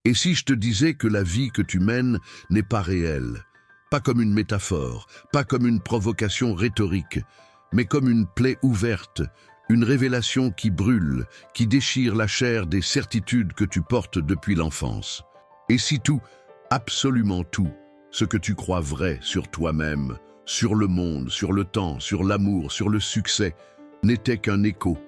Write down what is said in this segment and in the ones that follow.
Et si je te disais que la vie que tu mènes n'est pas réelle, pas comme une métaphore, pas comme une provocation rhétorique, mais comme une plaie ouverte, une révélation qui brûle, qui déchire la chair des certitudes que tu portes depuis l'enfance. Et si tout, absolument tout, ce que tu crois vrai sur toi-même, sur le monde, sur le temps, sur l'amour, sur le succès, n'était qu'un écho,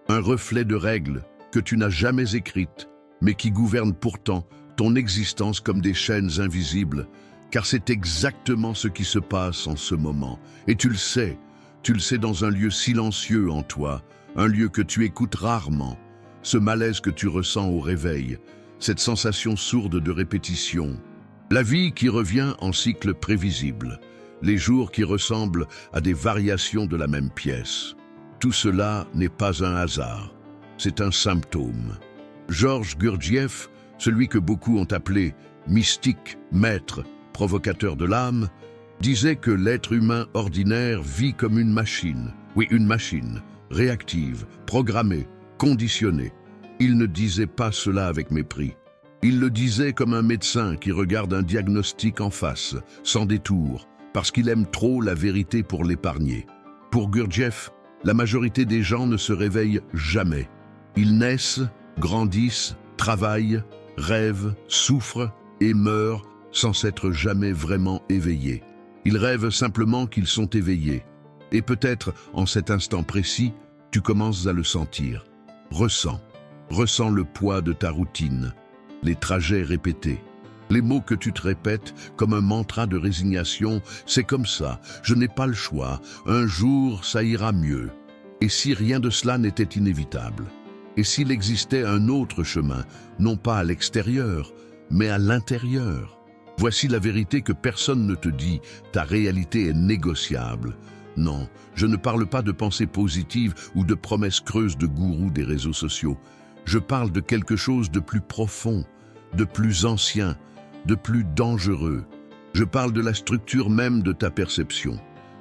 un reflet de règles que tu n'as jamais écrites, mais qui gouvernent pourtant ton existence comme des chaînes invisibles, car c'est exactement ce qui se passe en ce moment. Et tu le sais dans un lieu silencieux en toi, un lieu que tu écoutes rarement, ce malaise que tu ressens au réveil, cette sensation sourde de répétition. La vie qui revient en cycle prévisible, les jours qui ressemblent à des variations de la même pièce. Tout cela n'est pas un hasard, c'est un symptôme. Georges Gurdjieff, celui que beaucoup ont appelé mystique, maître, provocateur de l'âme, disait que l'être humain ordinaire vit comme une machine. Oui, une machine, réactive, programmée, conditionnée. Il ne disait pas cela avec mépris. Il le disait comme un médecin qui regarde un diagnostic en face, sans détour, parce qu'il aime trop la vérité pour l'épargner. Pour Gurdjieff, la majorité des gens ne se réveillent jamais. Ils naissent, grandissent, travaillent, rêvent, souffrent et meurent sans s'être jamais vraiment éveillés. Ils rêvent simplement qu'ils sont éveillés. Et peut-être, en cet instant précis, tu commences à le sentir. Ressens le poids de ta routine, les trajets répétés. Les mots que tu te répètes comme un mantra de résignation, c'est comme ça, je n'ai pas le choix, un jour ça ira mieux. Et si rien de cela n'était inévitable? Et s'il existait un autre chemin, non pas à l'extérieur, mais à l'intérieur? Voici la vérité que personne ne te dit, ta réalité est négociable. Non, je ne parle pas de pensées positives ou de promesses creuses de gourous des réseaux sociaux. Je parle de quelque chose de plus profond, de plus ancien, de plus dangereux. Je parle de la structure même de ta perception,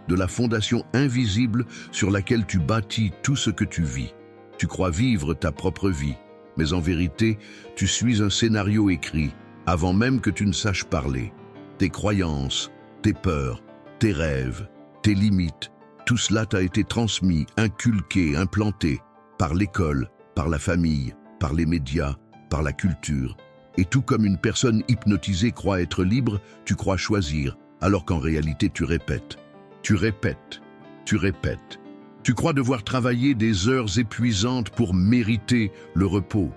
de la fondation invisible sur laquelle tu bâtis tout ce que tu vis. Tu crois vivre ta propre vie, mais en vérité, tu suis un scénario écrit avant même que tu ne saches parler. Tes croyances, tes peurs, tes rêves, tes limites, tout cela t'a été transmis, inculqué, implanté par l'école, par la famille, par les médias, par la culture. Et tout comme une personne hypnotisée croit être libre, tu crois choisir, alors qu'en réalité tu répètes. Tu répètes, tu répètes. Tu crois devoir travailler des heures épuisantes pour mériter le repos.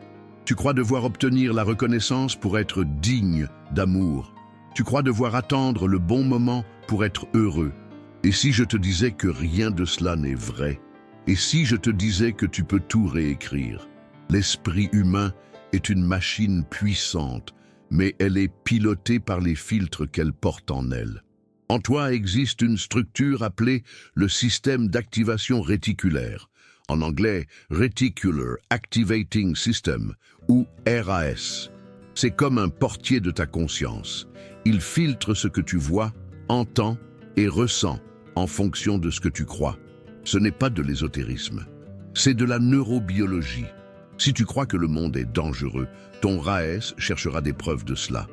Tu crois devoir obtenir la reconnaissance pour être digne d'amour. Tu crois devoir attendre le bon moment pour être heureux. Et si je te disais que rien de cela n'est vrai? Et si je te disais que tu peux tout réécrire? L'esprit humain est une machine puissante, mais elle est pilotée par les filtres qu'elle porte en elle. En toi existe une structure appelée le système d'activation réticulaire, en anglais Reticular Activating System, ou RAS. C'est comme un portier de ta conscience. Il filtre ce que tu vois, entends et ressens en fonction de ce que tu crois. Ce n'est pas de l'ésotérisme, c'est de la neurobiologie. Si tu crois que le monde est dangereux, ton RAS cherchera des preuves de cela.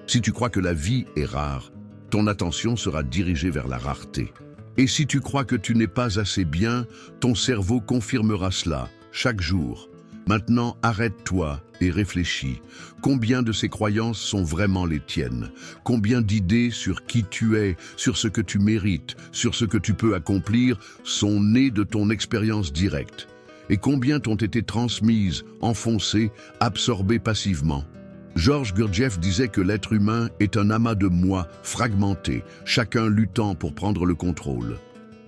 Si tu crois que la vie est rare, ton attention sera dirigée vers la rareté. Et si tu crois que tu n'es pas assez bien, ton cerveau confirmera cela chaque jour. Maintenant, arrête-toi et réfléchis. Combien de ces croyances sont vraiment les tiennes? Combien d'idées sur qui tu es, sur ce que tu mérites, sur ce que tu peux accomplir, sont nées de ton expérience directe? Et combien t'ont été transmises, enfoncées, absorbées passivement? Georges Gurdjieff disait que l'être humain est un amas de moi fragmentés, chacun luttant pour prendre le contrôle.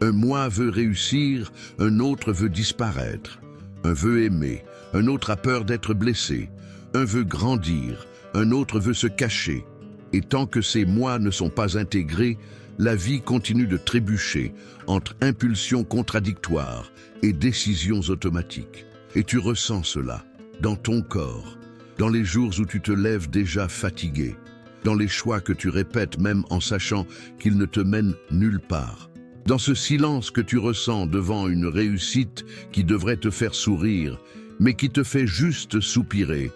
Un moi veut réussir, un autre veut disparaître. Un veut aimer, un autre a peur d'être blessé. Un veut grandir, un autre veut se cacher. Et tant que ces moi ne sont pas intégrés, la vie continue de trébucher entre impulsions contradictoires et décisions automatiques. Et tu ressens cela dans ton corps, dans les jours où tu te lèves déjà fatigué, dans les choix que tu répètes même en sachant qu'ils ne te mènent nulle part, dans ce silence que tu ressens devant une réussite qui devrait te faire sourire, mais qui te fait juste soupirer.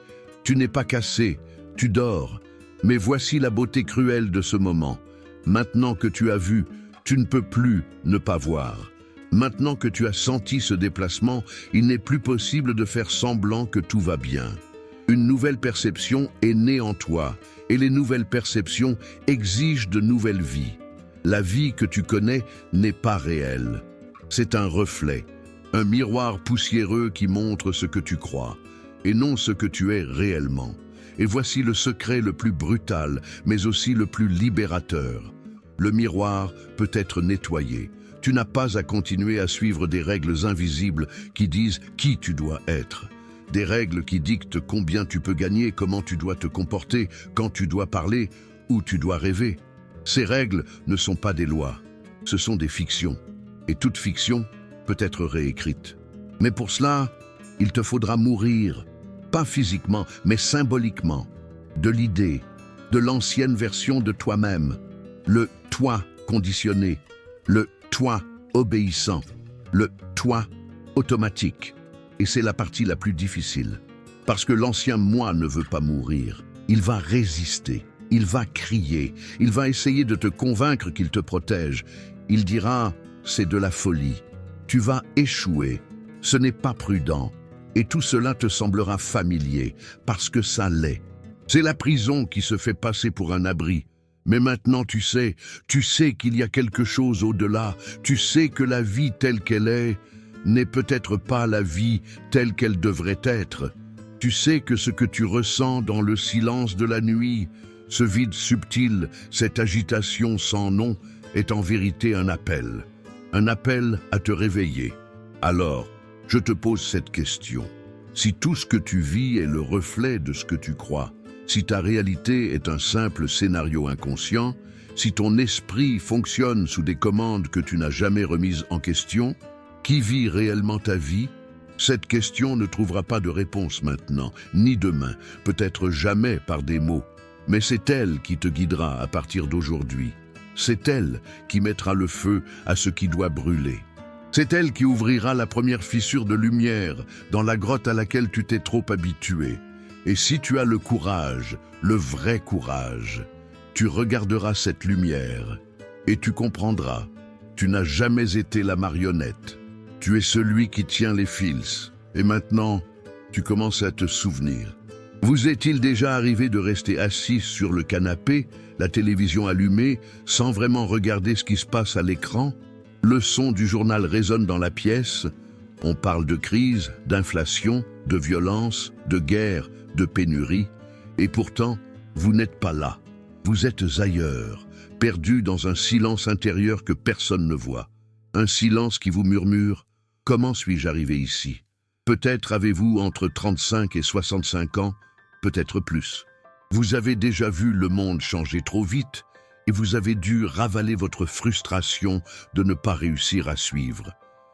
Tu n'es pas cassé, Tu dors, mais voici la beauté cruelle de ce moment. Maintenant que tu as vu, tu ne peux plus ne pas voir. Maintenant que tu as senti ce déplacement, il n'est plus possible de faire semblant que tout va bien. Une nouvelle perception est née en toi, et les nouvelles perceptions exigent de nouvelles vies. La vie que tu connais n'est pas réelle. C'est un reflet, un miroir poussiéreux qui montre ce que tu crois, et non ce que tu es réellement. Et voici le secret le plus brutal, mais aussi le plus libérateur. Le miroir peut être nettoyé. Tu n'as pas à continuer à suivre des règles invisibles qui disent qui tu dois être. Des règles qui dictent combien tu peux gagner, comment tu dois te comporter, quand tu dois parler, où tu dois rêver. Ces règles ne sont pas des lois, ce sont des fictions. Et toute fiction peut être réécrite. Mais pour cela, il te faudra mourir, pas physiquement, mais symboliquement, de l'idée, de l'ancienne version de toi-même, le toi conditionné, le toi obéissant, le toi automatique. Et c'est la partie la plus difficile, parce que l'ancien moi ne veut pas mourir. Il va résister, il va crier, il va essayer de te convaincre qu'il te protège. Il dira, c'est de la folie, tu vas échouer, ce n'est pas prudent. Et tout cela te semblera familier, parce que ça l'est. C'est la prison qui se fait passer pour un abri. Mais maintenant tu sais qu'il y a quelque chose au-delà, tu sais que la vie telle qu'elle est n'est peut-être pas la vie telle qu'elle devrait être. Tu sais que ce que tu ressens dans le silence de la nuit, ce vide subtil, cette agitation sans nom, est en vérité un appel à te réveiller. Alors, je te pose cette question. Si tout ce que tu vis est le reflet de ce que tu crois, si ta réalité est un simple scénario inconscient, si ton esprit fonctionne sous des commandes que tu n'as jamais remises en question, qui vit réellement ta vie? Cette question ne trouvera pas de réponse maintenant, ni demain, peut-être jamais par des mots. Mais c'est elle qui te guidera à partir d'aujourd'hui. C'est elle qui mettra le feu à ce qui doit brûler. C'est elle qui ouvrira la première fissure de lumière dans la grotte à laquelle tu t'es trop habitué. Et si tu as le courage, le vrai courage, tu regarderas cette lumière et tu comprendras. Tu n'as jamais été la marionnette. Tu es celui qui tient les fils. Et maintenant, tu commences à te souvenir. Vous est-il déjà arrivé de rester assis sur le canapé, la télévision allumée, sans vraiment regarder ce qui se passe à l'écran? Le son du journal résonne dans la pièce. On parle de crise, d'inflation, de violence, de guerre, de pénurie. Et pourtant, vous n'êtes pas là. Vous êtes ailleurs, perdu dans un silence intérieur que personne ne voit. Un silence qui vous murmure « Comment suis-je arrivé ici ?» Peut-être avez-vous entre 35 et 65 ans, peut-être plus. Vous avez déjà vu le monde changer trop vite et vous avez dû ravaler votre frustration de ne pas réussir à suivre.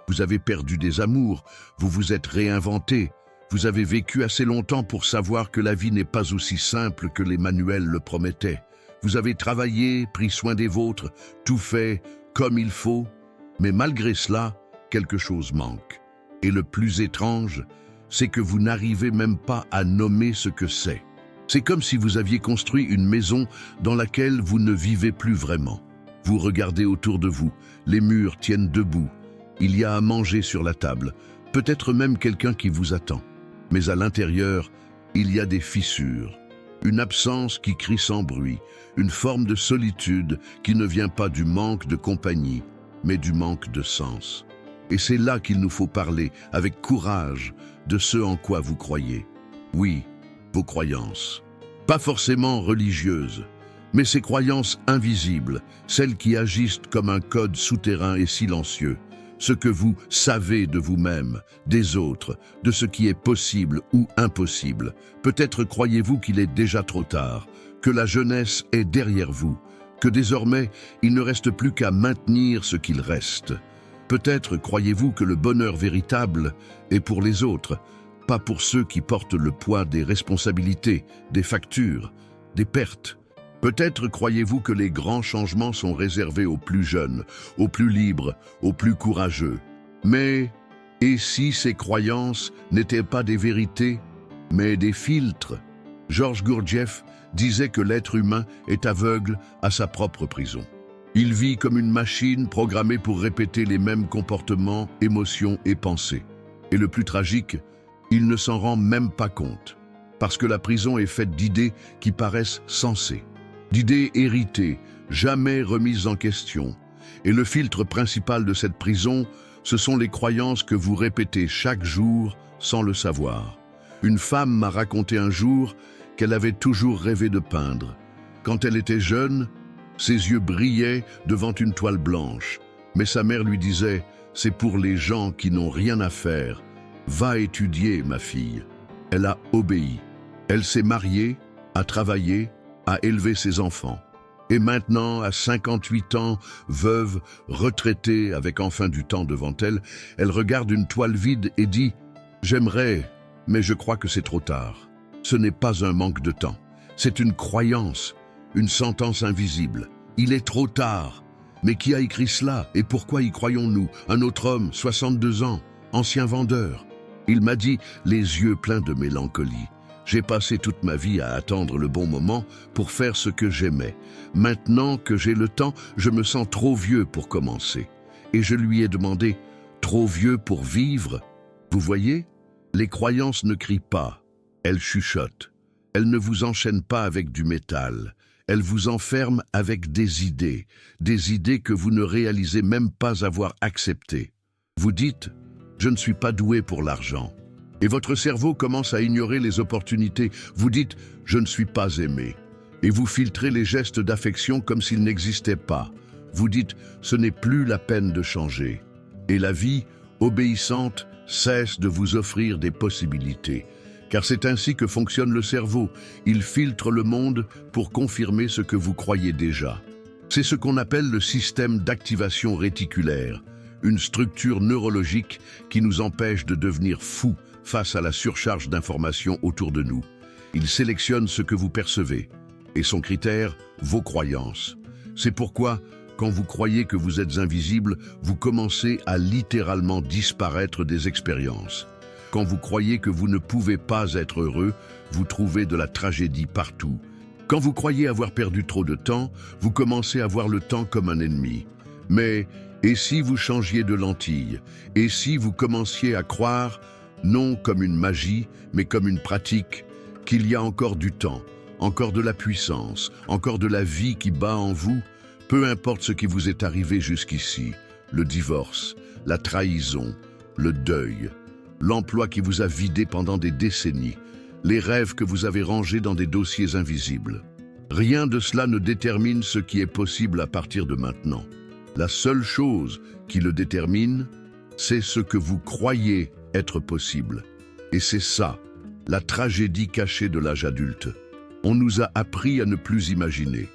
Vous avez perdu des amours, vous vous êtes réinventé, vous avez vécu assez longtemps pour savoir que la vie n'est pas aussi simple que les manuels le promettaient. Vous avez travaillé, pris soin des vôtres, tout fait comme il faut, mais malgré cela, quelque chose manque. Et le plus étrange, c'est que vous n'arrivez même pas à nommer ce que c'est. C'est comme si vous aviez construit une maison dans laquelle vous ne vivez plus vraiment. Vous regardez autour de vous, les murs tiennent debout, il y a à manger sur la table, peut-être même quelqu'un qui vous attend. Mais à l'intérieur, il y a des fissures, une absence qui crie sans bruit, une forme de solitude qui ne vient pas du manque de compagnie, mais du manque de sens. Et c'est là qu'il nous faut parler, avec courage, de ce en quoi vous croyez. Oui, vos croyances. Pas forcément religieuses, mais ces croyances invisibles, celles qui agissent comme un code souterrain et silencieux. Ce que vous savez de vous-même, des autres, de ce qui est possible ou impossible. Peut-être croyez-vous qu'il est déjà trop tard, que la jeunesse est derrière vous, que désormais, il ne reste plus qu'à maintenir ce qu'il reste. Peut-être croyez-vous que le bonheur véritable est pour les autres, pas pour ceux qui portent le poids des responsabilités, des factures, des pertes. Peut-être croyez-vous que les grands changements sont réservés aux plus jeunes, aux plus libres, aux plus courageux. Mais, et si ces croyances n'étaient pas des vérités, mais des filtres? Georges Gurdjieff disait que l'être humain est aveugle à sa propre prison. Il vit comme une machine programmée pour répéter les mêmes comportements, émotions et pensées. Et le plus tragique, il ne s'en rend même pas compte. Parce que la prison est faite d'idées qui paraissent sensées, d'idées héritées, jamais remises en question. Et le filtre principal de cette prison, ce sont les croyances que vous répétez chaque jour sans le savoir. Une femme m'a raconté un jour qu'elle avait toujours rêvé de peindre. Quand elle était jeune, ses yeux brillaient devant une toile blanche. Mais sa mère lui disait « C'est pour les gens qui n'ont rien à faire. Va étudier, ma fille. » Elle a obéi. Elle s'est mariée, a travaillé, a élevé ses enfants. Et maintenant, à 58 ans, veuve, retraitée, avec enfin du temps devant elle, elle regarde une toile vide et dit « J'aimerais, mais je crois que c'est trop tard. » Ce n'est pas un manque de temps. C'est une croyance, une sentence invisible. Il est trop tard. Mais qui a écrit cela et pourquoi y croyons-nous? Un autre homme, 62 ans, ancien vendeur. Il m'a dit, les yeux pleins de mélancolie. J'ai passé toute ma vie à attendre le bon moment pour faire ce que j'aimais. Maintenant que j'ai le temps, je me sens trop vieux pour commencer. Et je lui ai demandé, trop vieux pour vivre? Vous voyez, les croyances ne crient pas, elles chuchotent. Elles ne vous enchaînent pas avec du métal. Elles vous enferment avec des idées que vous ne réalisez même pas avoir acceptées. Vous dites, je ne suis pas doué pour l'argent. Et votre cerveau commence à ignorer les opportunités. Vous dites « je ne suis pas aimé ». Et vous filtrez les gestes d'affection comme s'ils n'existaient pas. Vous dites « ce n'est plus la peine de changer ». Et la vie, obéissante, cesse de vous offrir des possibilités. Car c'est ainsi que fonctionne le cerveau. Il filtre le monde pour confirmer ce que vous croyez déjà. C'est ce qu'on appelle le système d'activation réticulaire, une structure neurologique qui nous empêche de devenir fous face à la surcharge d'informations autour de nous. Il sélectionne ce que vous percevez, et son critère, vos croyances. C'est pourquoi, quand vous croyez que vous êtes invisible, vous commencez à littéralement disparaître des expériences. Quand vous croyez que vous ne pouvez pas être heureux, vous trouvez de la tragédie partout. Quand vous croyez avoir perdu trop de temps, vous commencez à voir le temps comme un ennemi. Mais, et si vous changiez de lentille? Et si vous commenciez à croire, non comme une magie, mais comme une pratique, qu'il y a encore du temps, encore de la puissance, encore de la vie qui bat en vous, peu importe ce qui vous est arrivé jusqu'ici, le divorce, la trahison, le deuil, l'emploi qui vous a vidé pendant des décennies, les rêves que vous avez rangés dans des dossiers invisibles. Rien de cela ne détermine ce qui est possible à partir de maintenant. La seule chose qui le détermine, c'est ce que vous croyez être possible. Et c'est ça, la tragédie cachée de l'âge adulte. On nous a appris à ne plus imaginer.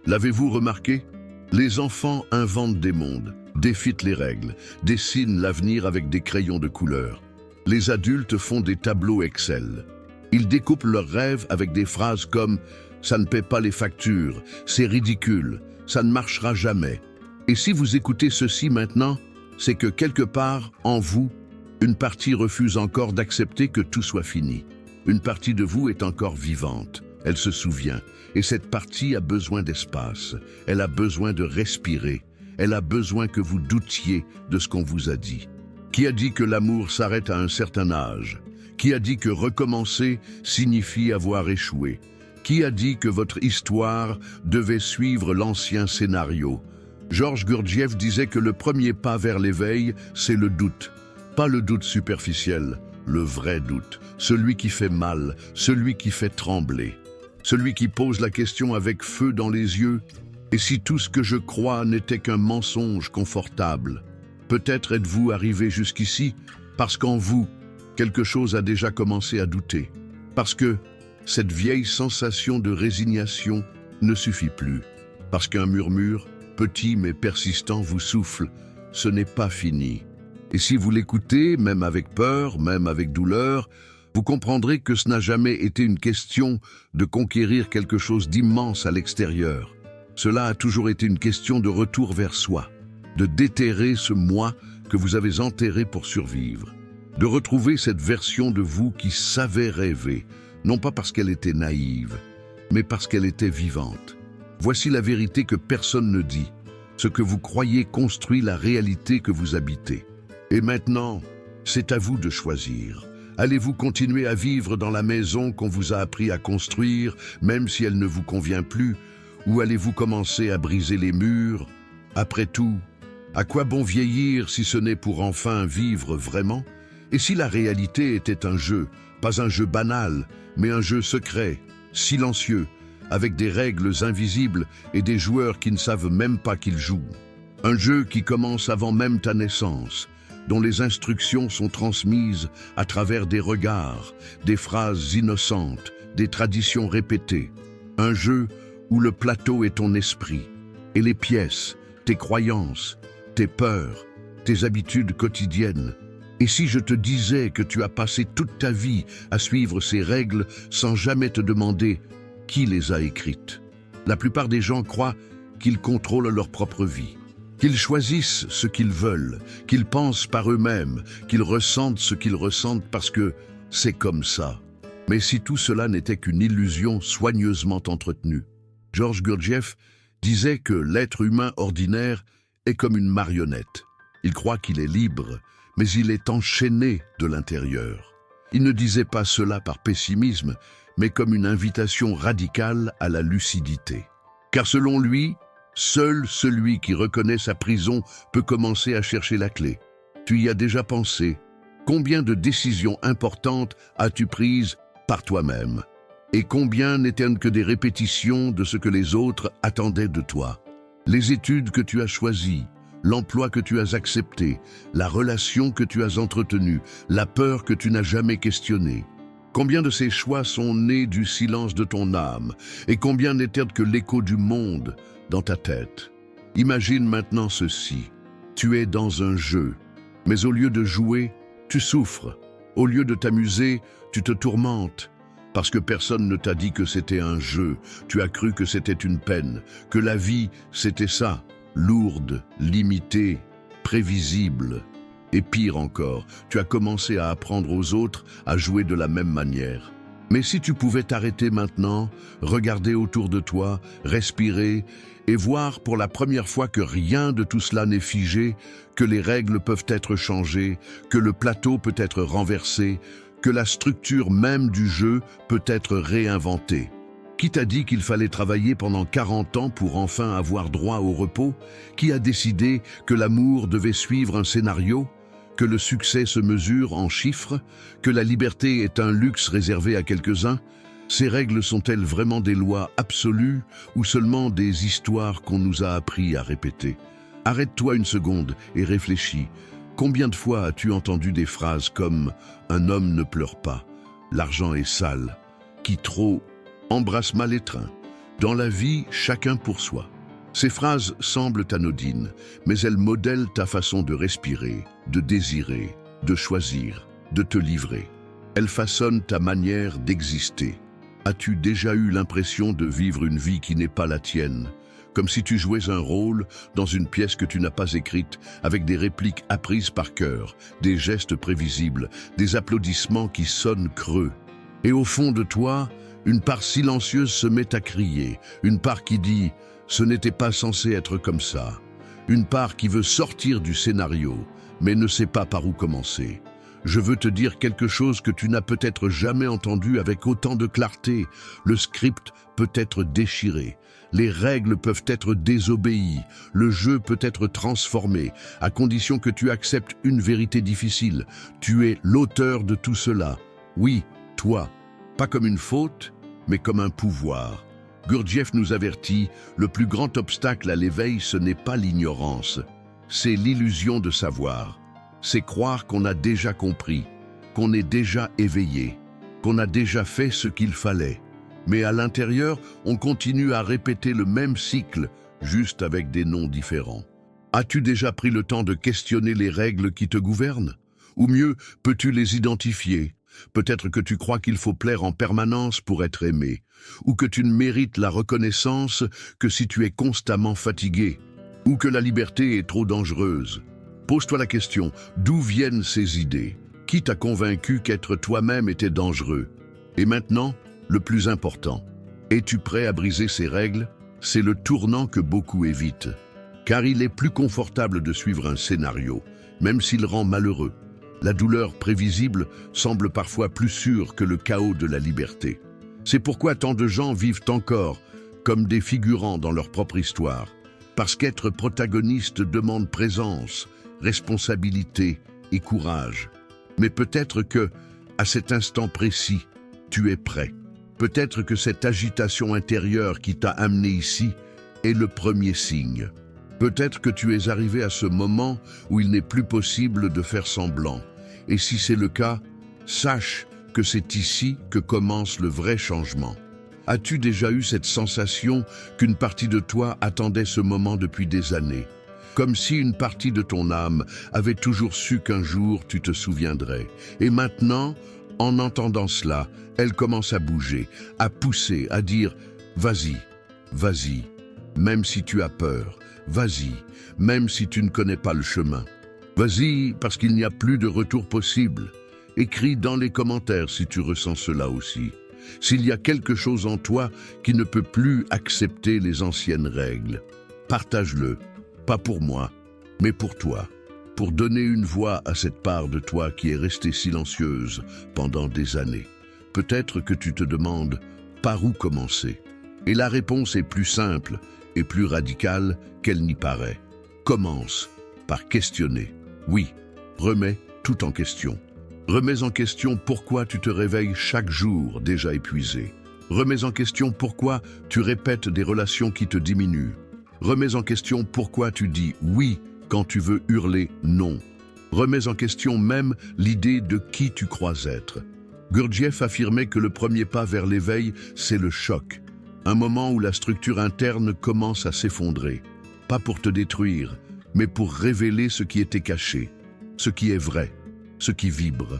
L'avez-vous remarqué? Les enfants inventent des mondes, défitent les règles, dessinent l'avenir avec des crayons de couleur. Les adultes font des tableaux Excel. Ils découpent leurs rêves avec des phrases comme « ça ne paie pas les factures, c'est ridicule, ça ne marchera jamais ». Et si vous écoutez ceci maintenant, c'est que quelque part, en vous, une partie refuse encore d'accepter que tout soit fini. Une partie de vous est encore vivante, elle se souvient, et cette partie a besoin d'espace, elle a besoin de respirer, elle a besoin que vous doutiez de ce qu'on vous a dit. Qui a dit que l'amour s'arrête à un certain âge? Qui a dit que recommencer signifie avoir échoué? Qui a dit que votre histoire devait suivre l'ancien scénario? Georges Gurdjieff disait que le premier pas vers l'éveil, c'est le doute. Pas le doute superficiel, le vrai doute, celui qui fait mal, celui qui fait trembler, celui qui pose la question avec feu dans les yeux. Et si tout ce que je crois n'était qu'un mensonge confortable? Peut-être êtes-vous arrivé jusqu'ici parce qu'en vous, quelque chose a déjà commencé à douter. Parce que cette vieille sensation de résignation ne suffit plus. Parce qu'un murmure, petit mais persistant, vous souffle, ce n'est pas fini. Et si vous l'écoutez, même avec peur, même avec douleur, vous comprendrez que ce n'a jamais été une question de conquérir quelque chose d'immense à l'extérieur. Cela a toujours été une question de retour vers soi, de déterrer ce moi que vous avez enterré pour survivre, de retrouver cette version de vous qui savait rêver, non pas parce qu'elle était naïve, mais parce qu'elle était vivante. Voici la vérité que personne ne dit. Ce que vous croyez construit la réalité que vous habitez. Et maintenant, c'est à vous de choisir. Allez-vous continuer à vivre dans la maison qu'on vous a appris à construire, même si elle ne vous convient plus, ou allez-vous commencer à briser les murs? Après tout, à quoi bon vieillir si ce n'est pour enfin vivre vraiment? Et si la réalité était un jeu, pas un jeu banal, mais un jeu secret, silencieux, avec des règles invisibles et des joueurs qui ne savent même pas qu'ils jouent? Un jeu qui commence avant même ta naissance, dont les instructions sont transmises à travers des regards, des phrases innocentes, des traditions répétées. Un jeu où le plateau est ton esprit, et les pièces, tes croyances, tes peurs, tes habitudes quotidiennes. Et si je te disais que tu as passé toute ta vie à suivre ces règles sans jamais te demander qui les a écrites? La plupart des gens croient qu'ils contrôlent leur propre vie, qu'ils choisissent ce qu'ils veulent, qu'ils pensent par eux-mêmes, qu'ils ressentent ce qu'ils ressentent parce que c'est comme ça. Mais si tout cela n'était qu'une illusion soigneusement entretenue? Georges Gurdjieff disait que l'être humain ordinaire est comme une marionnette. Il croit qu'il est libre, mais il est enchaîné de l'intérieur. Il ne disait pas cela par pessimisme, mais comme une invitation radicale à la lucidité. Car selon lui, seul celui qui reconnaît sa prison peut commencer à chercher la clé. Tu y as déjà pensé? Combien de décisions importantes as-tu prises par toi-même? Et combien n'étaient que des répétitions de ce que les autres attendaient de toi? Les études que tu as choisies, l'emploi que tu as accepté, la relation que tu as entretenue, la peur que tu n'as jamais questionnée. Combien de ces choix sont nés du silence de ton âme et combien n'étaient que l'écho du monde dans ta tête? Imagine maintenant ceci. Tu es dans un jeu, mais au lieu de jouer, tu souffres. Au lieu de t'amuser, tu te tourmentes. Parce que personne ne t'a dit que c'était un jeu, tu as cru que c'était une peine, que la vie, c'était ça, lourde, limitée, prévisible. Et pire encore, tu as commencé à apprendre aux autres à jouer de la même manière. Mais si tu pouvais t'arrêter maintenant, regarder autour de toi, respirer et voir pour la première fois que rien de tout cela n'est figé, que les règles peuvent être changées, que le plateau peut être renversé, que la structure même du jeu peut être réinventée. Qui t'a dit qu'il fallait travailler pendant 40 ans pour enfin avoir droit au repos? Qui a décidé que l'amour devait suivre un scénario? Que le succès se mesure en chiffres? Que la liberté est un luxe réservé à quelques-uns? Ces règles sont-elles vraiment des lois absolues ou seulement des histoires qu'on nous a appris à répéter? Arrête-toi une seconde et réfléchis. Combien de fois as-tu entendu des phrases comme « un homme ne pleure pas »,« l'argent est sale »,« qui trop embrasse mal l'étreint ». Dans la vie, chacun pour soi. Ces phrases semblent anodines, mais elles modèlent ta façon de respirer, de désirer, de choisir, de te livrer. Elles façonnent ta manière d'exister. As-tu déjà eu l'impression de vivre une vie qui n'est pas la tienne? Comme si tu jouais un rôle dans une pièce que tu n'as pas écrite, avec des répliques apprises par cœur, des gestes prévisibles, des applaudissements qui sonnent creux. Et au fond de toi, une part silencieuse se met à crier, une part qui dit « ce n'était pas censé être comme ça », une part qui veut sortir du scénario, mais ne sait pas par où commencer. Je veux te dire quelque chose que tu n'as peut-être jamais entendu avec autant de clarté. Le script peut être déchiré. Les règles peuvent être désobéies. Le jeu peut être transformé, à condition que tu acceptes une vérité difficile. Tu es l'auteur de tout cela. Oui, toi. Pas comme une faute, mais comme un pouvoir. Gurdjieff nous avertit, le plus grand obstacle à l'éveil, ce n'est pas l'ignorance. C'est l'illusion de savoir. C'est croire qu'on a déjà compris, qu'on est déjà éveillé, qu'on a déjà fait ce qu'il fallait. Mais à l'intérieur, on continue à répéter le même cycle, juste avec des noms différents. As-tu déjà pris le temps de questionner les règles qui te gouvernent? Ou mieux, peux-tu les identifier? Peut-être que tu crois qu'il faut plaire en permanence pour être aimé, ou que tu ne mérites la reconnaissance que si tu es constamment fatigué, ou que la liberté est trop dangereuse. Pose-toi la question, d'où viennent ces idées? Qui t'a convaincu qu'être toi-même était dangereux? Et maintenant, le plus important. Es-tu prêt à briser ces règles? C'est le tournant que beaucoup évitent. Car il est plus confortable de suivre un scénario, même s'il rend malheureux. La douleur prévisible semble parfois plus sûre que le chaos de la liberté. C'est pourquoi tant de gens vivent encore comme des figurants dans leur propre histoire. Parce qu'être protagoniste demande présence, responsabilité et courage. Mais peut-être que, à cet instant précis, tu es prêt. Peut-être que cette agitation intérieure qui t'a amené ici est le premier signe. Peut-être que tu es arrivé à ce moment où il n'est plus possible de faire semblant. Et si c'est le cas, sache que c'est ici que commence le vrai changement. As-tu déjà eu cette sensation qu'une partie de toi attendait ce moment depuis des années? Comme si une partie de ton âme avait toujours su qu'un jour tu te souviendrais. Et maintenant, en entendant cela, elle commence à bouger, à pousser, à dire « Vas-y, vas-y, même si tu as peur, vas-y, même si tu ne connais pas le chemin. Vas-y parce qu'il n'y a plus de retour possible. » Écris dans les commentaires si tu ressens cela aussi. S'il y a quelque chose en toi qui ne peut plus accepter les anciennes règles, partage-le, pas pour moi, mais pour toi, pour donner une voix à cette part de toi qui est restée silencieuse pendant des années. Peut-être que tu te demandes par où commencer. Et la réponse est plus simple et plus radicale qu'elle n'y paraît. Commence par questionner. Oui, remets tout en question. Remets en question pourquoi tu te réveilles chaque jour déjà épuisé. Remets en question pourquoi tu répètes des relations qui te diminuent. Remets en question pourquoi tu dis oui quand tu veux hurler non. Remets en question même l'idée de qui tu crois être. Gurdjieff affirmait que le premier pas vers l'éveil, c'est le choc. Un moment où la structure interne commence à s'effondrer. Pas pour te détruire, mais pour révéler ce qui était caché, ce qui est vrai, ce qui vibre.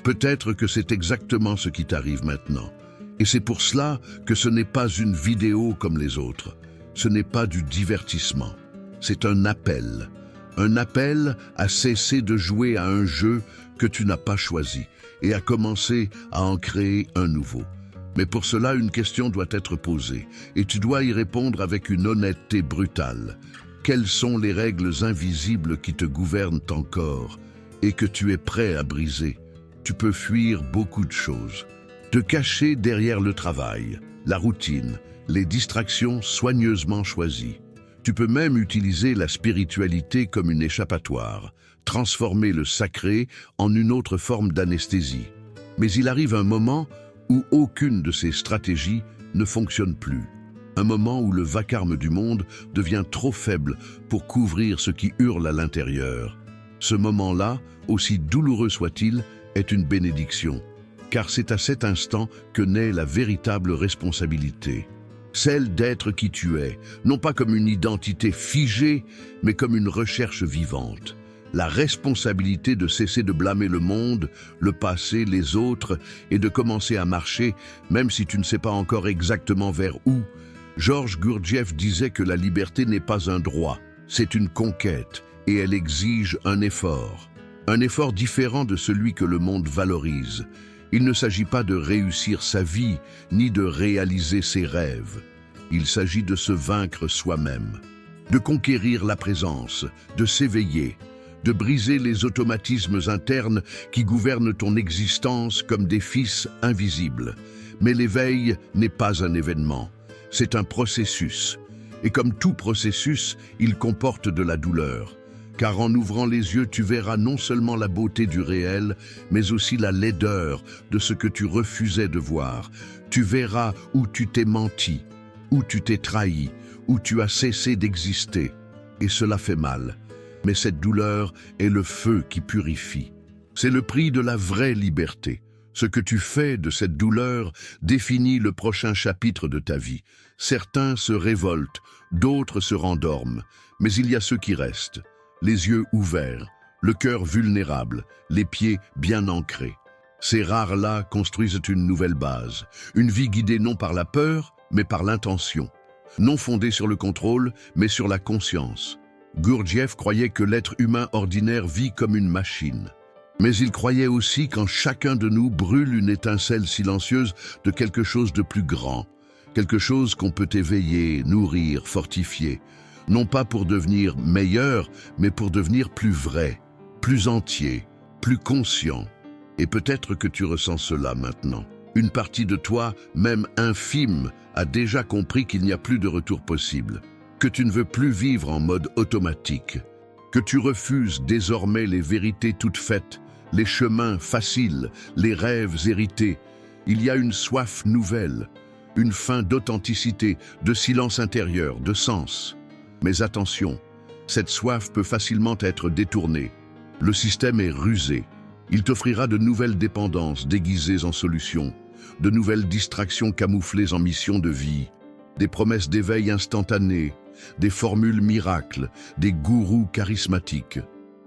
Peut-être que c'est exactement ce qui t'arrive maintenant. Et c'est pour cela que ce n'est pas une vidéo comme les autres. Ce n'est pas du divertissement. C'est un appel. Un appel à cesser de jouer à un jeu que tu n'as pas choisi et à commencer à en créer un nouveau. Mais pour cela, une question doit être posée et tu dois y répondre avec une honnêteté brutale. Quelles sont les règles invisibles qui te gouvernent encore et que tu es prêt à briser? Tu peux fuir beaucoup de choses. Te cacher derrière le travail, la routine, les distractions soigneusement choisies. Tu peux même utiliser la spiritualité comme une échappatoire, transformer le sacré en une autre forme d'anesthésie. Mais il arrive un moment où aucune de ces stratégies ne fonctionne plus. Un moment où le vacarme du monde devient trop faible pour couvrir ce qui hurle à l'intérieur. Ce moment-là, aussi douloureux soit-il, est une bénédiction, car c'est à cet instant que naît la véritable responsabilité. Celle d'être qui tu es, non pas comme une identité figée, mais comme une recherche vivante. La responsabilité de cesser de blâmer le monde, le passé, les autres, et de commencer à marcher, même si tu ne sais pas encore exactement vers où. Georges Gurdjieff disait que la liberté n'est pas un droit, c'est une conquête, et elle exige un effort. Un effort différent de celui que le monde valorise. Il ne s'agit pas de réussir sa vie, ni de réaliser ses rêves. Il s'agit de se vaincre soi-même, de conquérir la présence, de s'éveiller, de briser les automatismes internes qui gouvernent ton existence comme des fils invisibles. Mais l'éveil n'est pas un événement, c'est un processus. Et comme tout processus, il comporte de la douleur. Car en ouvrant les yeux, tu verras non seulement la beauté du réel, mais aussi la laideur de ce que tu refusais de voir. Tu verras où tu t'es menti, où tu t'es trahi, où tu as cessé d'exister. Et cela fait mal. Mais cette douleur est le feu qui purifie. C'est le prix de la vraie liberté. Ce que tu fais de cette douleur définit le prochain chapitre de ta vie. Certains se révoltent, d'autres se rendorment, mais il y a ceux qui restent. Les yeux ouverts, le cœur vulnérable, les pieds bien ancrés. Ces rares-là construisent une nouvelle base, une vie guidée non par la peur, mais par l'intention. Non fondée sur le contrôle, mais sur la conscience. Gurdjieff croyait que l'être humain ordinaire vit comme une machine. Mais il croyait aussi qu'en chacun de nous brûle une étincelle silencieuse de quelque chose de plus grand, quelque chose qu'on peut éveiller, nourrir, fortifier, non pas pour devenir meilleur, mais pour devenir plus vrai, plus entier, plus conscient. Et peut-être que tu ressens cela maintenant. Une partie de toi, même infime, a déjà compris qu'il n'y a plus de retour possible, que tu ne veux plus vivre en mode automatique, que tu refuses désormais les vérités toutes faites, les chemins faciles, les rêves hérités. Il y a une soif nouvelle, une faim d'authenticité, de silence intérieur, de sens. Mais attention, cette soif peut facilement être détournée. Le système est rusé. Il t'offrira de nouvelles dépendances déguisées en solutions, de nouvelles distractions camouflées en mission de vie, des promesses d'éveil instantané, des formules miracles, des gourous charismatiques.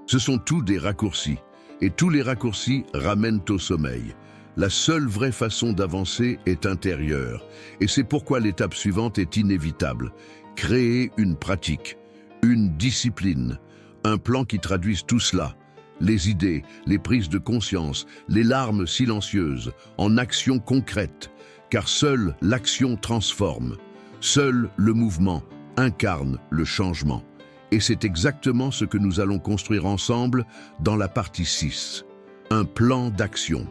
Ce sont tous des raccourcis, et tous les raccourcis ramènent au sommeil. La seule vraie façon d'avancer est intérieure, et c'est pourquoi l'étape suivante est inévitable. Créer une pratique, une discipline, un plan qui traduise tout cela, les idées, les prises de conscience, les larmes silencieuses, en actions concrètes, car seule l'action transforme, seul le mouvement incarne le changement. Et c'est exactement ce que nous allons construire ensemble dans la partie 6. Un plan d'action,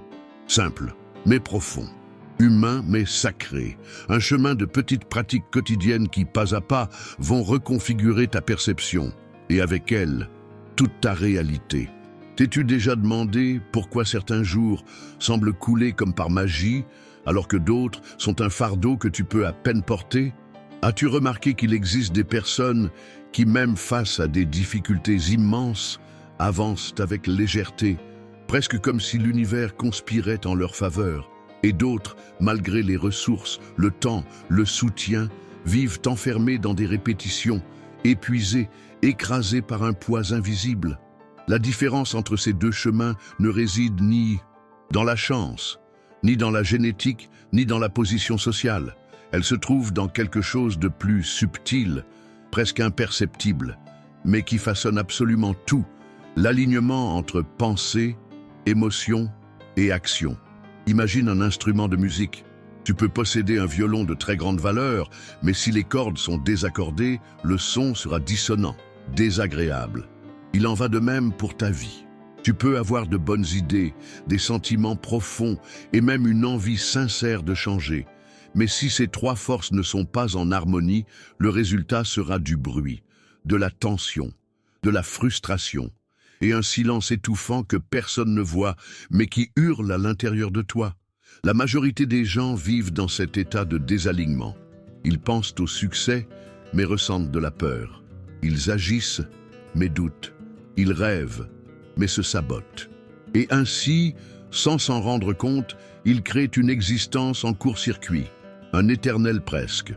simple mais profond, humain mais sacré, un chemin de petites pratiques quotidiennes qui, pas à pas, vont reconfigurer ta perception, et avec elle, toute ta réalité. T'es-tu déjà demandé pourquoi certains jours semblent couler comme par magie, alors que d'autres sont un fardeau que tu peux à peine porter? As-tu remarqué qu'il existe des personnes qui, même face à des difficultés immenses, avancent avec légèreté, presque comme si l'univers conspirait en leur faveur, et d'autres, malgré les ressources, le temps, le soutien, vivent enfermés dans des répétitions, épuisés, écrasés par un poids invisible? La différence entre ces deux chemins ne réside ni dans la chance, ni dans la génétique, ni dans la position sociale. Elle se trouve dans quelque chose de plus subtil, presque imperceptible, mais qui façonne absolument tout, l'alignement entre pensée, émotion et action. Imagine un instrument de musique. Tu peux posséder un violon de très grande valeur, mais si les cordes sont désaccordées, le son sera dissonant, désagréable. Il en va de même pour ta vie. Tu peux avoir de bonnes idées, des sentiments profonds et même une envie sincère de changer. Mais si ces trois forces ne sont pas en harmonie, le résultat sera du bruit, de la tension, de la frustration et un silence étouffant que personne ne voit, mais qui hurle à l'intérieur de toi. La majorité des gens vivent dans cet état de désalignement. Ils pensent au succès, mais ressentent de la peur. Ils agissent, mais doutent. Ils rêvent, mais se sabotent. Et ainsi, sans s'en rendre compte, ils créent une existence en court-circuit. Un éternel presque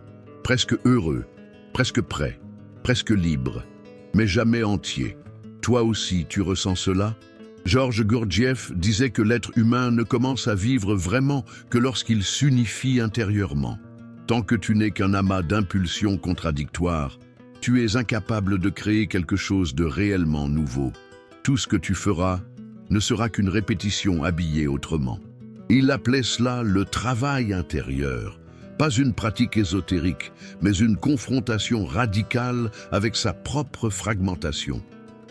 heureux, presque prêt, presque libre, mais jamais entier. Toi aussi, tu ressens cela? Georges Gurdjieff disait que l'être humain ne commence à vivre vraiment que lorsqu'il s'unifie intérieurement. Tant que tu n'es qu'un amas d'impulsions contradictoires, tu es incapable de créer quelque chose de réellement nouveau. Tout ce que tu feras ne sera qu'une répétition habillée autrement. Il appelait cela le travail intérieur. Pas une pratique ésotérique, mais une confrontation radicale avec sa propre fragmentation.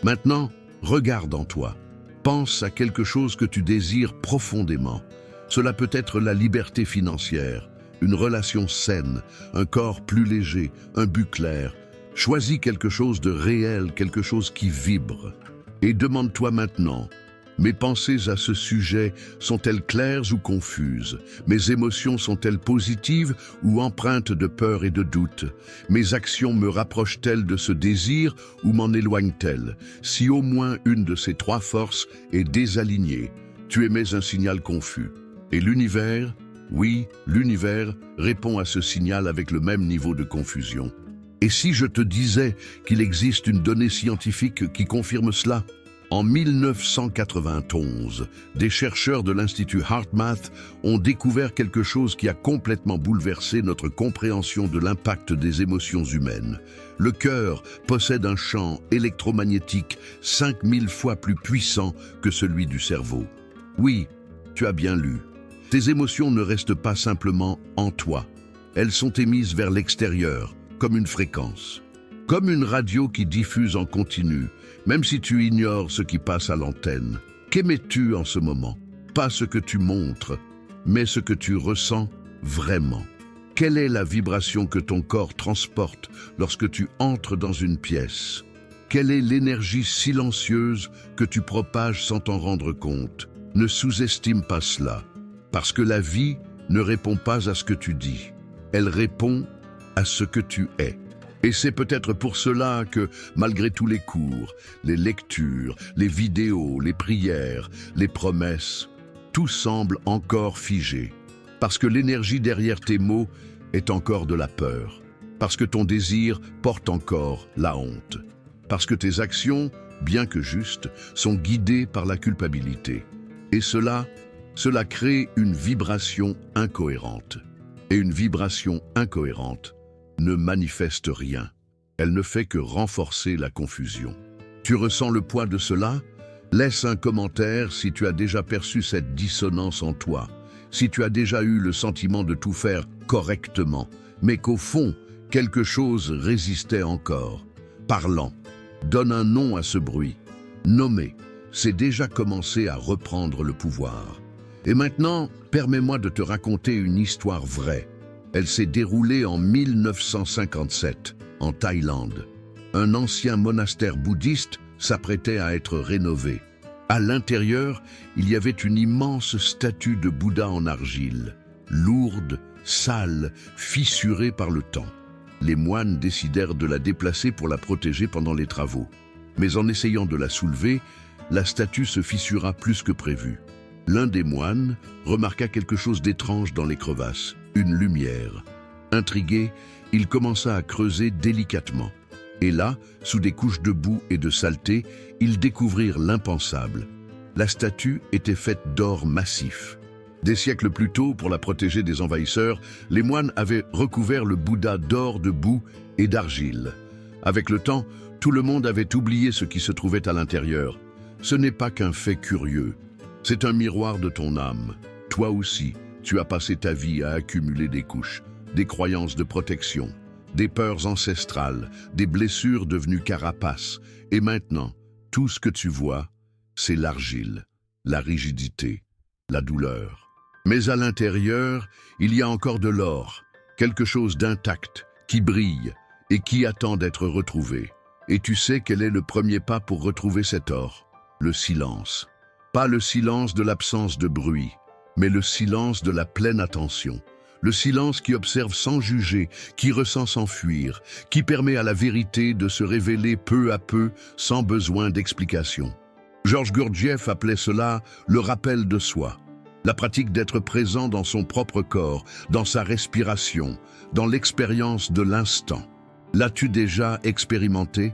Maintenant, regarde en toi. Pense à quelque chose que tu désires profondément. Cela peut être la liberté financière, une relation saine, un corps plus léger, un but clair. Choisis quelque chose de réel, quelque chose qui vibre. Et demande-toi maintenant, mes pensées à ce sujet sont-elles claires ou confuses? Mes émotions sont-elles positives ou empreintes de peur et de doute? Mes actions me rapprochent-elles de ce désir ou m'en éloignent-elles? Si au moins une de ces trois forces est désalignée, tu émets un signal confus. Et l'univers, oui, l'univers répond à ce signal avec le même niveau de confusion. Et si je te disais qu'il existe une donnée scientifique qui confirme cela? En 1991, des chercheurs de l'Institut HeartMath ont découvert quelque chose qui a complètement bouleversé notre compréhension de l'impact des émotions humaines. Le cœur possède un champ électromagnétique 5000 fois plus puissant que celui du cerveau. Oui, tu as bien lu. Tes émotions ne restent pas simplement en toi. Elles sont émises vers l'extérieur, comme une fréquence. Comme une radio qui diffuse en continu, même si tu ignores ce qui passe à l'antenne. Qu'aimais-tu en ce moment? Pas ce que tu montres, mais ce que tu ressens vraiment. Quelle est la vibration que ton corps transporte lorsque tu entres dans une pièce? Quelle est l'énergie silencieuse que tu propages sans t'en rendre compte? Ne sous-estime pas cela, parce que la vie ne répond pas à ce que tu dis. Elle répond à ce que tu es. Et c'est peut-être pour cela que, malgré tous les cours, les lectures, les vidéos, les prières, les promesses, tout semble encore figé. Parce que l'énergie derrière tes mots est encore de la peur. Parce que ton désir porte encore la honte. Parce que tes actions, bien que justes, sont guidées par la culpabilité. Et cela crée une vibration incohérente. Et une vibration incohérente ne manifeste rien. Elle ne fait que renforcer la confusion. Tu ressens le poids de cela? Laisse un commentaire si tu as déjà perçu cette dissonance en toi, si tu as déjà eu le sentiment de tout faire correctement, mais qu'au fond, quelque chose résistait encore. Parlant, donne un nom à ce bruit. Nommer, c'est déjà commencer à reprendre le pouvoir. Et maintenant, permets-moi de te raconter une histoire vraie. Elle s'est déroulée en 1957, en Thaïlande. Un ancien monastère bouddhiste s'apprêtait à être rénové. À l'intérieur, il y avait une immense statue de Bouddha en argile, lourde, sale, fissurée par le temps. Les moines décidèrent de la déplacer pour la protéger pendant les travaux. Mais en essayant de la soulever, la statue se fissura plus que prévu. L'un des moines remarqua quelque chose d'étrange dans les crevasses, une lumière. Intrigué, il commença à creuser délicatement. Et là, sous des couches de boue et de saleté, ils découvrirent l'impensable. La statue était faite d'or massif. Des siècles plus tôt, pour la protéger des envahisseurs, les moines avaient recouvert le Bouddha d'or, de boue et d'argile. Avec le temps, tout le monde avait oublié ce qui se trouvait à l'intérieur. Ce n'est pas qu'un fait curieux. C'est un miroir de ton âme. Toi aussi, tu as passé ta vie à accumuler des couches, des croyances de protection, des peurs ancestrales, des blessures devenues carapaces. Et maintenant, tout ce que tu vois, c'est l'argile, la rigidité, la douleur. Mais à l'intérieur, il y a encore de l'or, quelque chose d'intact, qui brille et qui attend d'être retrouvé. Et tu sais quel est le premier pas pour retrouver cet or? Le silence. Pas le silence de l'absence de bruit, mais le silence de la pleine attention. Le silence qui observe sans juger, qui ressent sans fuir, qui permet à la vérité de se révéler peu à peu sans besoin d'explication. Georges Gurdjieff appelait cela le rappel de soi. La pratique d'être présent dans son propre corps, dans sa respiration, dans l'expérience de l'instant. L'as-tu déjà expérimenté?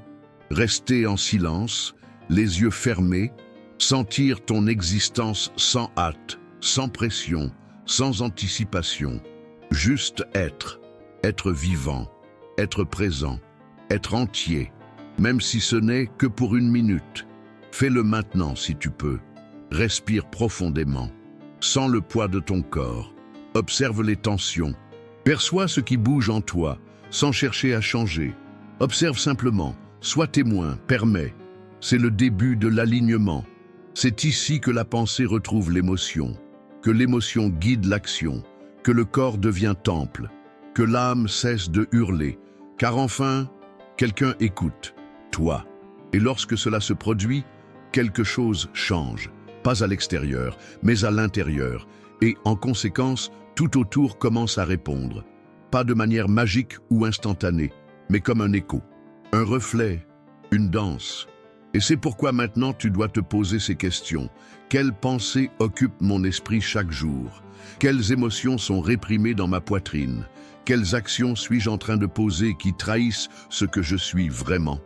Rester en silence, les yeux fermés, sentir ton existence sans hâte, sans pression, sans anticipation. Juste être vivant, être présent, être entier, même si ce n'est que pour une minute. Fais-le maintenant si tu peux. Respire profondément. Sens le poids de ton corps. Observe les tensions. Perçois ce qui bouge en toi, sans chercher à changer. Observe simplement. Sois témoin, permets. C'est le début de l'alignement. C'est ici que la pensée retrouve l'émotion, que l'émotion guide l'action, que le corps devient temple, que l'âme cesse de hurler, car enfin, quelqu'un écoute, toi. Et lorsque cela se produit, quelque chose change, pas à l'extérieur, mais à l'intérieur, et en conséquence, tout autour commence à répondre. Pas de manière magique ou instantanée, mais comme un écho, un reflet, une danse. Et c'est pourquoi maintenant tu dois te poser ces questions. Quelles pensées occupent mon esprit chaque jour? Quelles émotions sont réprimées dans ma poitrine? Quelles actions suis-je en train de poser qui trahissent ce que je suis vraiment?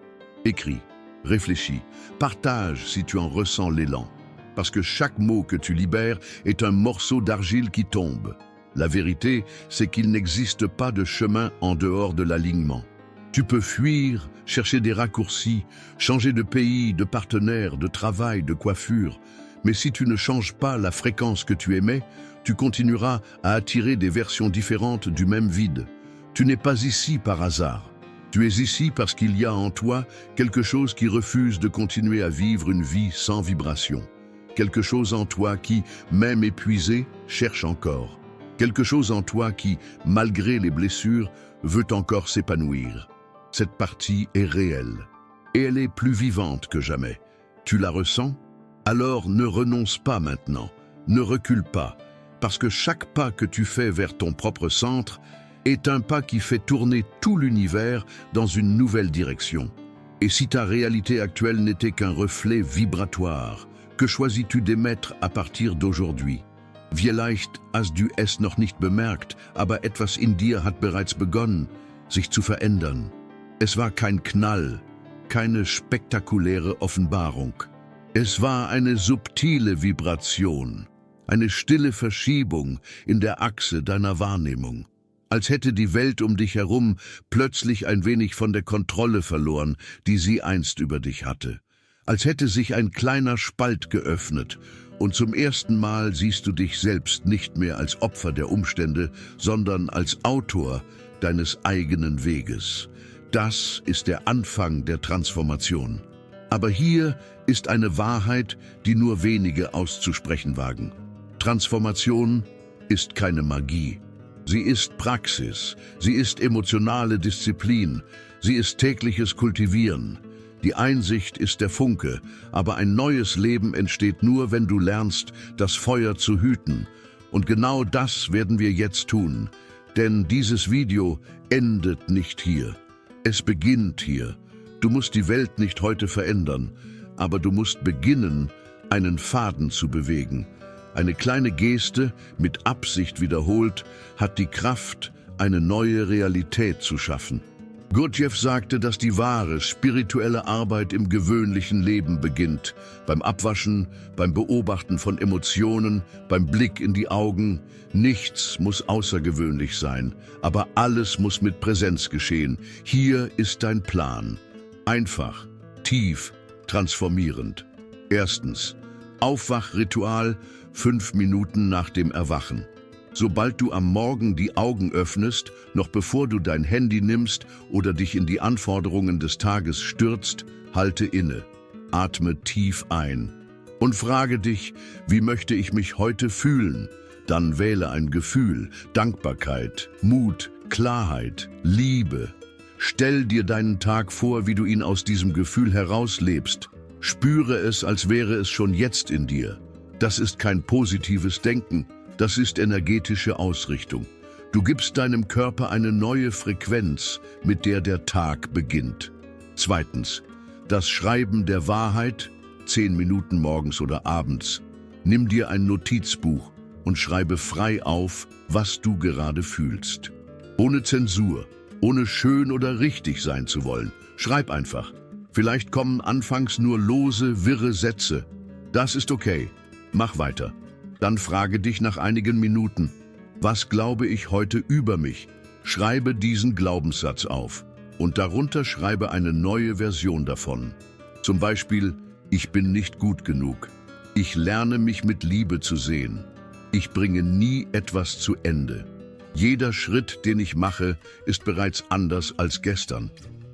Écris. Réfléchis, partage si tu en ressens l'élan, parce que chaque mot que tu libères est un morceau d'argile qui tombe. La vérité, c'est qu'il n'existe pas de chemin en dehors de l'alignement. Tu peux fuir, chercher des raccourcis, changer de pays, de partenaire, de travail, de coiffure, mais si tu ne changes pas la fréquence que tu émets, tu continueras à attirer des versions différentes du même vide. Tu n'es pas ici par hasard. Tu es ici parce qu'il y a en toi quelque chose qui refuse de continuer à vivre une vie sans vibration. Quelque chose en toi qui, même épuisé, cherche encore. Quelque chose en toi qui, malgré les blessures, veut encore s'épanouir. Cette partie est réelle, et elle est plus vivante que jamais. Tu la ressens? Alors ne renonce pas maintenant, ne recule pas, parce que chaque pas que tu fais vers ton propre centre est un pas qui fait tourner tout l'univers dans une nouvelle direction. Et si ta réalité actuelle n'était qu'un reflet vibratoire, que choisis-tu d'émettre à partir d'aujourd'hui? Vielleicht hast du es noch nicht bemerkt, aber etwas in dir hat bereits begonnen, sich zu verändern. Es war kein Knall, keine spektakuläre Offenbarung. Es war eine subtile Vibration, eine stille Verschiebung in der Achse deiner Wahrnehmung. Als hätte die Welt um dich herum plötzlich ein wenig von der Kontrolle verloren, die sie einst über dich hatte. Als hätte sich ein kleiner Spalt geöffnet und zum ersten Mal siehst du dich selbst nicht mehr als Opfer der Umstände, sondern als Autor deines eigenen Weges. Das ist der Anfang der Transformation. Aber hier ist eine Wahrheit, die nur wenige auszusprechen wagen. Transformation ist keine Magie. Sie ist Praxis, sie ist emotionale Disziplin, sie ist tägliches Kultivieren. Die Einsicht ist der Funke, aber ein neues Leben entsteht nur, wenn du lernst, das Feuer zu hüten. Und genau das werden wir jetzt tun, denn dieses Video endet nicht hier. Es beginnt hier. Du musst die Welt nicht heute verändern, aber du musst beginnen, einen Faden zu bewegen. Eine kleine Geste, mit Absicht wiederholt, hat die Kraft, eine neue Realität zu schaffen. Gurdjieff sagte, dass die wahre, spirituelle Arbeit im gewöhnlichen Leben beginnt. Beim Abwaschen, beim Beobachten von Emotionen, beim Blick in die Augen. Nichts muss außergewöhnlich sein, aber alles muss mit Präsenz geschehen. Hier ist dein Plan. Einfach, tief, transformierend. Erstens, Aufwachritual 5 Minuten nach dem Erwachen. Sobald du am Morgen die Augen öffnest, noch bevor du dein Handy nimmst oder dich in die Anforderungen des Tages stürzt, halte inne, atme tief ein und frage dich, wie möchte ich mich heute fühlen? Dann wähle ein Gefühl, Dankbarkeit, Mut, Klarheit, Liebe. Stell dir deinen Tag vor, wie du ihn aus diesem Gefühl herauslebst. Spüre es, als wäre es schon jetzt in dir. Das ist kein positives Denken. Das ist energetische Ausrichtung. Du gibst deinem Körper eine neue Frequenz, mit der der Tag beginnt. Zweitens, das Schreiben der Wahrheit, 10 Minuten morgens oder abends. Nimm dir ein Notizbuch und schreibe frei auf, was du gerade fühlst. Ohne Zensur, ohne schön oder richtig sein zu wollen. Schreib einfach. Vielleicht kommen anfangs nur lose, wirre Sätze. Das ist okay. Mach weiter. Dann frage dich nach einigen Minuten, was glaube ich heute über mich? Schreibe diesen Glaubenssatz auf und darunter schreibe eine neue Version davon. Zum Beispiel, ich bin nicht gut genug. Ich lerne mich mit Liebe zu sehen. Ich bringe nie etwas zu Ende. Jeder Schritt, den ich mache, ist bereits anders als gestern.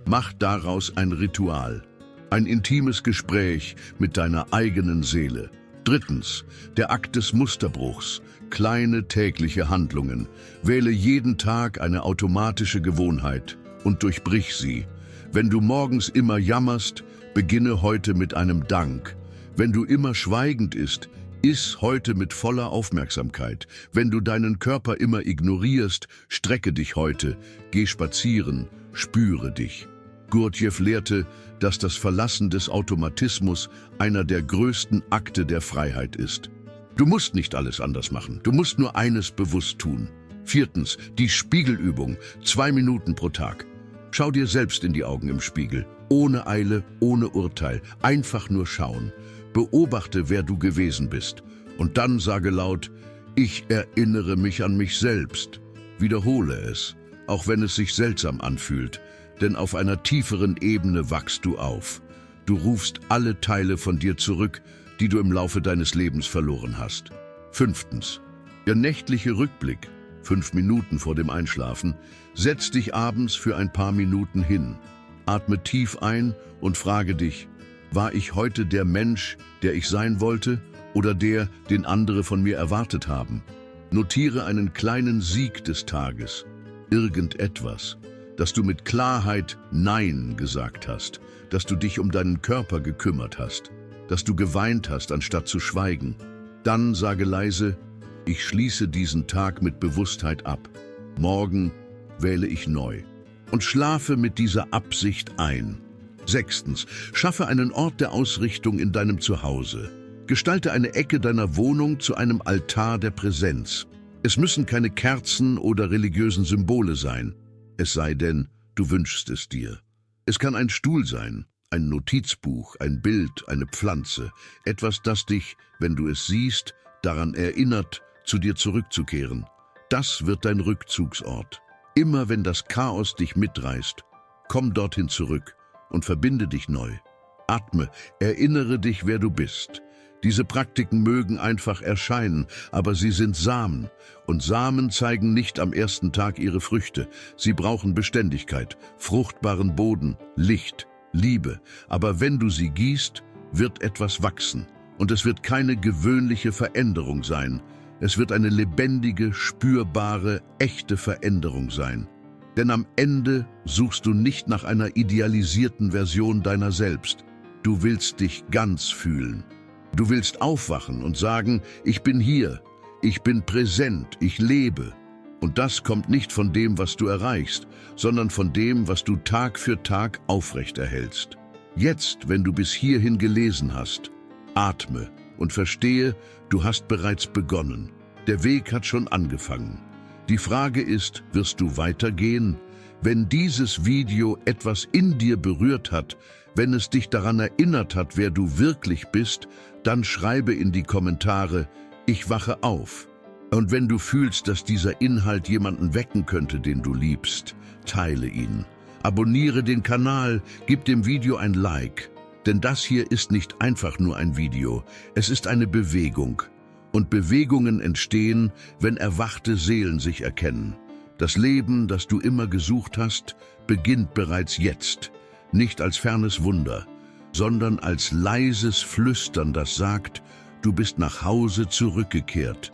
Mach daraus ein Ritual, ein intimes Gespräch mit deiner eigenen Seele. Drittens, der Akt des Musterbruchs, kleine tägliche Handlungen. Wähle jeden Tag eine automatische Gewohnheit und durchbrich sie. Wenn du morgens immer jammerst, beginne heute mit einem Dank. Wenn du immer schweigend isst, iss heute mit voller Aufmerksamkeit. Wenn du deinen Körper immer ignorierst, strecke dich heute, geh spazieren, spüre dich. Gurdjieff lehrte, dass das Verlassen des Automatismus einer der größten Akte der Freiheit ist. Du musst nicht alles anders machen, du musst nur eines bewusst tun. Viertens, die Spiegelübung, 2 Minuten pro Tag. Schau dir selbst in die Augen im Spiegel. Ohne Eile, ohne Urteil. Einfach nur schauen. Beobachte, wer du gewesen bist. Und dann sage laut: Ich erinnere mich an mich selbst. Wiederhole es, auch wenn es sich seltsam anfühlt. Denn auf einer tieferen Ebene wachst du auf. Du rufst alle Teile von dir zurück, die du im Laufe deines Lebens verloren hast. 5. Der nächtliche Rückblick, 5 Minuten vor dem Einschlafen. Setz dich abends für ein paar Minuten hin. Atme tief ein und frage dich: War ich heute der Mensch, der ich sein wollte, oder der, den andere von mir erwartet haben? Notiere einen kleinen Sieg des Tages. Irgendetwas, dass du mit Klarheit Nein gesagt hast, dass du dich um deinen Körper gekümmert hast, dass du geweint hast, anstatt zu schweigen. Dann sage leise: Ich schließe diesen Tag mit Bewusstheit ab. Morgen wähle ich neu. Und schlafe mit dieser Absicht ein. 6. Schaffe einen Ort der Ausrichtung in deinem Zuhause. Gestalte eine Ecke deiner Wohnung zu einem Altar der Präsenz. Es müssen keine Kerzen oder religiösen Symbole sein, es sei denn, du wünschst es dir. Es kann ein Stuhl sein, ein Notizbuch, ein Bild, eine Pflanze, etwas, das dich, wenn du es siehst, daran erinnert, zu dir zurückzukehren. Das wird dein Rückzugsort. Immer wenn das Chaos dich mitreißt, komm dorthin zurück und verbinde dich neu. Atme, erinnere dich, wer du bist. Diese Praktiken mögen einfach erscheinen, aber sie sind Samen. Und Samen zeigen nicht am ersten Tag ihre Früchte. Sie brauchen Beständigkeit, fruchtbaren Boden, Licht, Liebe. Aber wenn du sie gießt, wird etwas wachsen. Und es wird keine gewöhnliche Veränderung sein. Es wird eine lebendige, spürbare, echte Veränderung sein. Denn am Ende suchst du nicht nach einer idealisierten Version deiner selbst. Du willst dich ganz fühlen. Du willst aufwachen und sagen: Ich bin hier, ich bin präsent, ich lebe. Und das kommt nicht von dem, was du erreichst, sondern von dem, was du Tag für Tag aufrechterhältst. Jetzt, wenn du bis hierhin gelesen hast, atme und verstehe, du hast bereits begonnen. Der Weg hat schon angefangen. Die Frage ist: Wirst du weitergehen? Wenn dieses Video etwas in dir berührt hat, wenn es dich daran erinnert hat, wer du wirklich bist, dann schreibe in die Kommentare: Ich wache auf. Und wenn du fühlst, dass dieser Inhalt jemanden wecken könnte, den du liebst, teile ihn. Abonniere den Kanal, gib dem Video ein Like. Denn das hier ist nicht einfach nur ein Video, es ist eine Bewegung. Und Bewegungen entstehen, wenn erwachte Seelen sich erkennen. Das Leben, das du immer gesucht hast, beginnt bereits jetzt. Nicht als fernes Wunder, sondern als leises Flüstern, das sagt: Du bist nach Hause zurückgekehrt.